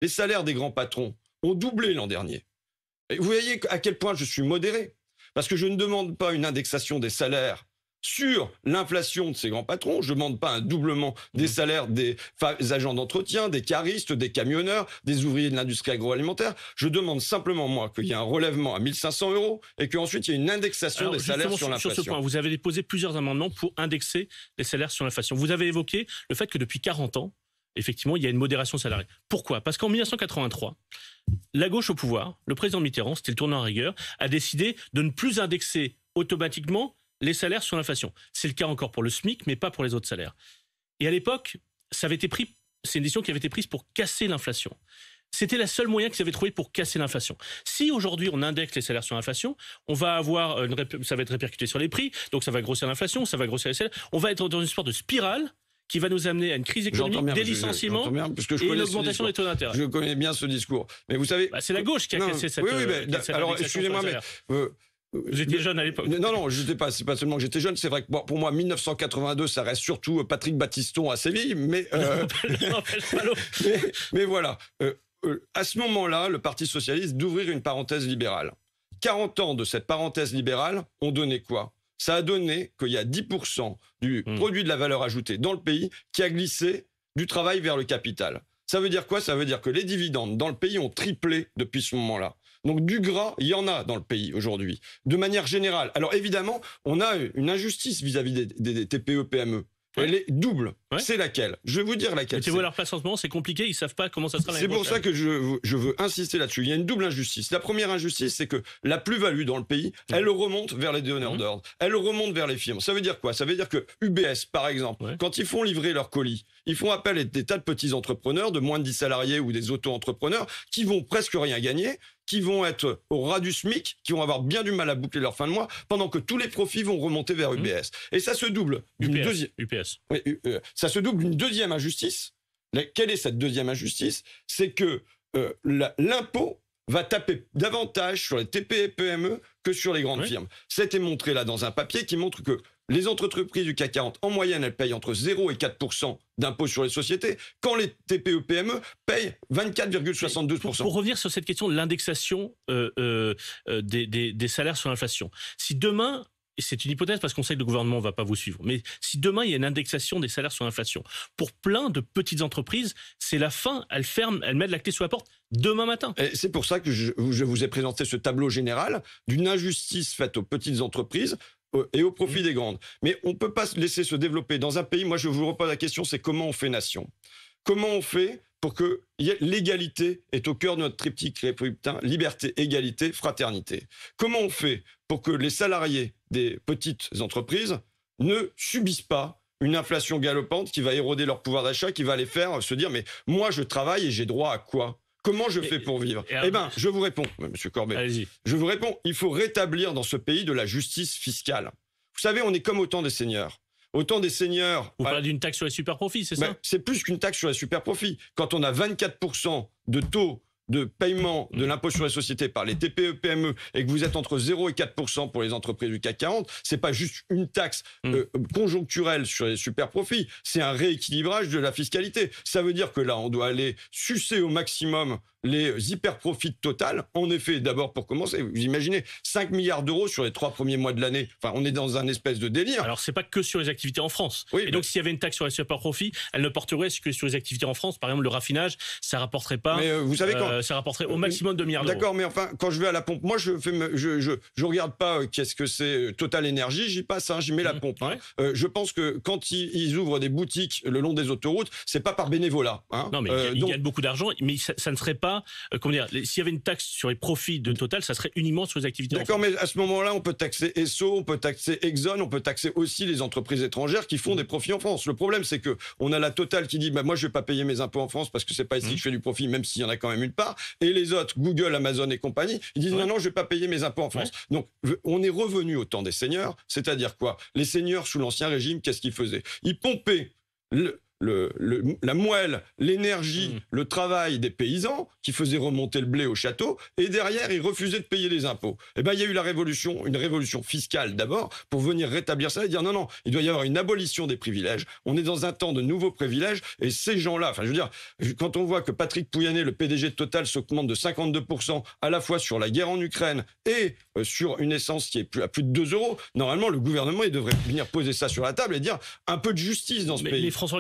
les salaires des grands patrons ont doublé l'an dernier. Et vous voyez à quel point je suis modéré. Parce que je ne demande pas une indexation des salaires sur l'inflation de ces grands patrons. Je ne demande pas un doublement des salaires des agents d'entretien, des caristes, des camionneurs, des ouvriers de l'industrie agroalimentaire. Je demande simplement, moi, qu'il y ait un relèvement à 1 500 € et qu'ensuite il y ait une indexation des salaires sur l'inflation. Sur ce point, vous avez déposé plusieurs amendements pour indexer les salaires sur l'inflation. Vous avez évoqué le fait que depuis 40 ans, effectivement, il y a une modération salariale. Pourquoi ? Parce qu'en 1983, la gauche au pouvoir, le président Mitterrand, c'était le tournant en rigueur, a décidé de ne plus indexer automatiquement les salaires sur l'inflation. C'est le cas encore pour le SMIC, mais pas pour les autres salaires. Et à l'époque, c'est une décision qui avait été prise pour casser l'inflation. C'était le seul moyen qu'ils avaient trouvé pour casser l'inflation. Si aujourd'hui on indexe les salaires sur l'inflation, on va avoir ça va être répercuté sur les prix, donc ça va grossir l'inflation, ça va grossir les salaires. On va être dans une sorte de spirale qui va nous amener à une crise économique, des licenciements et une augmentation des taux d'intérêt. Je connais bien ce discours. Mais vous savez... c'est la gauche qui a cassé cette... alors, excusez-moi, mais... Vous étiez jeune à l'époque. Non, j'étais pas. C'est pas seulement que j'étais jeune. C'est vrai que pour moi, 1982, ça reste surtout Patrick Battiston à Séville. Mais mais voilà. À ce moment-là, le Parti socialiste d'ouvrir une parenthèse libérale. 40 ans de cette parenthèse libérale ont donné quoi ? Ça a donné qu'il y a 10% du produit de la valeur ajoutée dans le pays qui a glissé du travail vers le capital. Ça veut dire quoi ? Ça veut dire que les dividendes dans le pays ont triplé depuis ce moment-là. Donc du gras, il y en a dans le pays aujourd'hui, de manière générale. Alors évidemment, on a une injustice vis-à-vis des TPE-PME. Elle est double. Ouais. C'est laquelle ? Je vais vous dire laquelle. Mettez-vous à leur place en ce moment, c'est compliqué, ils ne savent pas comment ça sera l'année prochaine. C'est pour ça que je veux insister là-dessus. Il y a une double injustice. La première injustice, c'est que la plus-value dans le pays, elle remonte vers les donneurs d'ordre. Elle remonte vers les firmes. Ça veut dire quoi ? Ça veut dire que UBS, par exemple, quand ils font livrer leurs colis, ils font appel à des tas de petits entrepreneurs de moins de 10 salariés ou des auto-entrepreneurs qui vont presque rien gagner, qui vont être au ras du SMIC, qui vont avoir bien du mal à boucler leur fin de mois, pendant que tous les profits vont remonter vers UBS. Et ça se double d'une ça se double d'une deuxième injustice. Quelle est cette deuxième injustice ? C'est que l'impôt va taper davantage sur les TPE-PME que sur les grandes firmes. C'était montré là dans un papier qui montre que les entreprises du CAC 40, en moyenne, elles payent entre 0 et 4% d'impôts sur les sociétés, quand les TPE-PME payent 24,72%. Pour revenir sur cette question de l'indexation des salaires sur l'inflation, si demain, et c'est une hypothèse parce qu'on sait que le gouvernement ne va pas vous suivre, mais si demain il y a une indexation des salaires sur l'inflation, pour plein de petites entreprises, c'est la fin, elles ferment, elles mettent la clé sous la porte demain matin. Et c'est pour ça que je vous ai présenté ce tableau général d'une injustice faite aux petites entreprises et au profit des grandes. Mais on ne peut pas laisser se développer dans un pays. Moi, je vous repose la question, c'est comment on fait nation ? Comment on fait pour que l'égalité est au cœur de notre triptyque républicain, liberté, égalité, fraternité ? Comment on fait pour que les salariés des petites entreprises ne subissent pas une inflation galopante qui va éroder leur pouvoir d'achat, qui va les faire se dire « mais moi, je travaille et j'ai droit à quoi ?» Comment je fais pour vivre ? Eh bien, je vous réponds, Monsieur Corbet. Allez-y. Je vous réponds, il faut rétablir dans ce pays de la justice fiscale. Vous savez, on est comme au temps des seigneurs. Au temps des seigneurs... Vous parlez d'une taxe sur les superprofits, c'est ça ? C'est plus qu'une taxe sur les superprofits. Quand on a 24% de taux de paiement de l'impôt sur les sociétés par les TPE-PME et que vous êtes entre 0 et 4% pour les entreprises du CAC 40, c'est pas juste une taxe conjoncturelle sur les superprofits, c'est un rééquilibrage de la fiscalité. Ça veut dire que là, on doit aller sucer au maximum les hyper-profits Total. En effet, d'abord pour commencer, vous imaginez 5 milliards d'euros sur les 3 premiers mois de l'année. Enfin, on est dans un espèce de délire. Alors, c'est pas que sur les activités en France. Oui, et donc, s'il y avait une taxe sur les super-profits, elle ne porterait que sur les activités en France. Par exemple, le raffinage, ça rapporterait pas. Mais vous savez ça rapporterait au maximum 2 milliards d'euros. D'accord, mais enfin, quand je vais à la pompe, moi, je regarde pas qu'est-ce que c'est Total Énergie, j'y passe, j'y mets la pompe. Je pense que quand ils ouvrent des boutiques le long des autoroutes, c'est pas par bénévolat. Non, mais ils gagnent beaucoup d'argent, mais ça ne serait pas, comment dire, s'il y avait une taxe sur les profits de Total, ça serait uniquement sur les activités. D'accord, mais à ce moment-là, on peut taxer Esso, on peut taxer Exxon, on peut taxer aussi les entreprises étrangères qui font des profits en France. Le problème, c'est que on a la Total qui dit, moi, je vais pas payer mes impôts en France parce que c'est pas ici que je fais du profit, même s'il y en a quand même une part. Et les autres, Google, Amazon et compagnie, ils disent, non, je vais pas payer mes impôts en France. Donc, on est revenu au temps des seigneurs, c'est-à-dire quoi ? Les seigneurs, sous l'Ancien Régime, qu'est-ce qu'ils faisaient ? Ils pompaient la moelle, l'énergie, le travail des paysans qui faisaient remonter le blé au château, et derrière, ils refusaient de payer les impôts. Eh bien, il y a eu une révolution fiscale d'abord, pour venir rétablir ça et dire non, il doit y avoir une abolition des privilèges. On est dans un temps de nouveaux privilèges, et ces gens-là, enfin, je veux dire, quand on voit que Patrick Pouyanné, le PDG de Total, s'augmente de 52%, à la fois sur la guerre en Ukraine et sur une essence qui est à plus de 2 euros, normalement, le gouvernement, il devrait venir poser ça sur la table et dire un peu de justice dans ce pays. Mais François